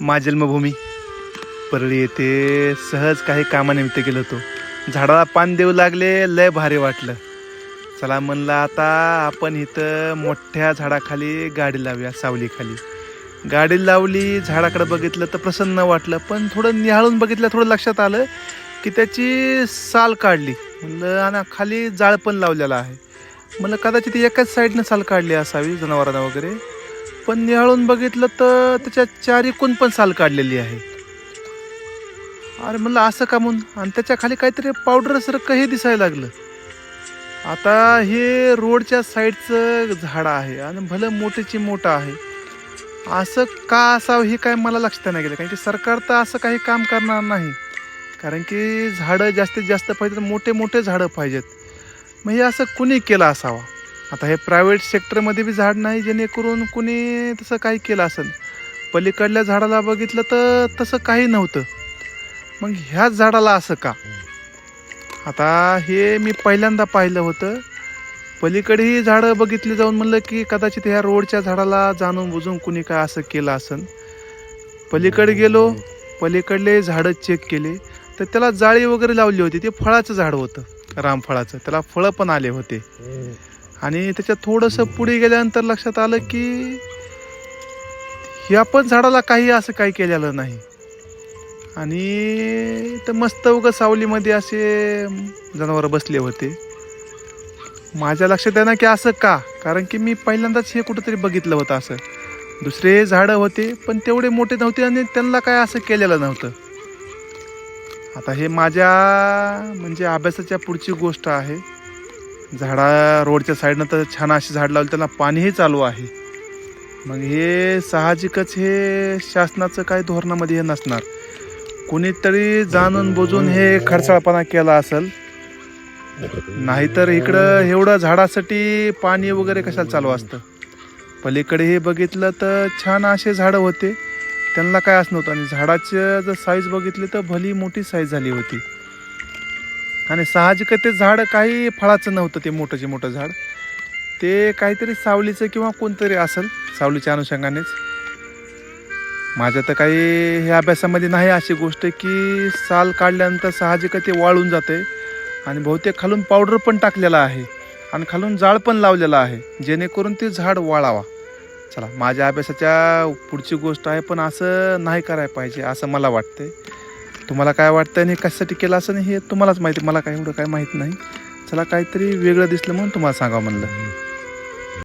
माझी जन्मभूमी परळी येथे सहज काही कामानिमित्त गेलो होतो. झाडाला पान देऊ लागले, लय भारी वाटलं. चला म्हणलं आता आपण इथं मोठ्या झाडाखाली गाडी लावूया. सावलीखाली गाडी लावली, झाडाकडे बघितलं तर प्रसन्न वाटलं. पण थोडं निहाळून बघितलं, थोडं लक्षात आलं की त्याची साल काढली. म्हणलं आणि खाली जाळ पण लावलेला आहे. म्हणलं कदाचित एकाच साईडनं साल काढली असावी जनावरांना वगैरे. पण निहाळून बघितलं तर त्याच्या चारीकून पण साल काढलेली आहे. अरे म्हणलं असं का म्हणून, आणि त्याच्या खाली काहीतरी पावडर सारखं हे दिसायला लागलं. आता हे रोडच्या साईडचं झाड आहे आणि भलं मोठीची मोठं आहे. असं का असावं हे काय मला लक्षात नाही गेलं. कारण की सरकार तर असं काही काम करणार नाही. कारण की झाडं जास्तीत जास्त पाहिजे, मोठे मोठे झाडं पाहिजेत. मग हे असं कुणी केलं असावं. आता हे प्रायव्हेट सेक्टरमध्ये बी झाड नाही, जेणेकरून कुणी तसं काही केलं असेल. पलीकडल्या झाडाला बघितलं तर तसं काही नव्हतं. मग ह्याच झाडाला असं का? आता हे मी पहिल्यांदा पाहिलं होतं. पलीकडेही झाडं बघितली जाऊन, म्हणलं की कदाचित ह्या रोडच्या झाडाला जाणून बुजून कुणी काय असं केलं असेल. पलीकडे गेलो, पलीकडले झाडं चेक केले तर त्याला जाळी वगैरे लावली होती. ते फळाचं झाड होतं, रामफळाचं. त्याला फळं पण आले होते. आणि त्याच्यात थोडंसं पुढे गेल्यानंतर लक्षात आलं की ह्या पण झाडाला काही असं काही केलेलं नाही. आणि तर मस्त उगा सावलीमध्ये असे जनावर बसले होते. माझ्या लक्षात आहे ना की असं का, कारण की मी पहिल्यांदाच हे कुठंतरी बघितलं होतं. असं दुसरे झाडं होते पण तेवढे मोठे नव्हते आणि त्यांना काय असं केलेलं नव्हतं. आता हे माझ्या म्हणजे अभ्यासाच्या पुढची गोष्ट आहे. झाडा रोडच्या साईडनं तर छान अशी झाड लावली, त्यांना पाणीही चालू आहे. मग हे साहजिकच हे शासनाचं काय धोरणामध्ये हे नसणार. कुणीतरी जाणून बुजून हे खर्चाळपणा केला असेल. नाहीतर इकडं एवढं झाडासाठी पाणी वगैरे कशाला चालू असतं. पलीकडे हे बघितलं तर छान असे झाडं होते, त्यांना काय असं नव्हतं. आणि झाडाचं जर साईज बघितली तर भली मोठी साईज झाली होती. आणि साहजिक ते झाड काही फळाचं नव्हतं. ते मोठंचे मोठं झाड ते काहीतरी सावलीचं किंवा कोणतरी असेल, सावलीच्या अनुषंगानेच. माझ्या तर काही हे अभ्यासामध्ये नाही अशी गोष्ट की साल काढल्यानंतर साहजिक ते वाळून जाते. आणि बहुतेक खालून पावडर पण टाकलेला आहे आणि खालून जाळ पण लावलेला आहे, जेणेकरून ते झाड वाळावा. चला, माझ्या अभ्यासाच्या पुढची गोष्ट आहे, पण असं नाही करायला पाहिजे असं मला वाटतंय. तुम्हाला काय वाटतं आणि कशासाठी केलं असं हे तुम्हालाच माहिती. मला काय एवढं काय माहीत नाही. चला, काहीतरी वेगळं दिसलं म्हणून तुम्हाला सांगावं म्हणलं.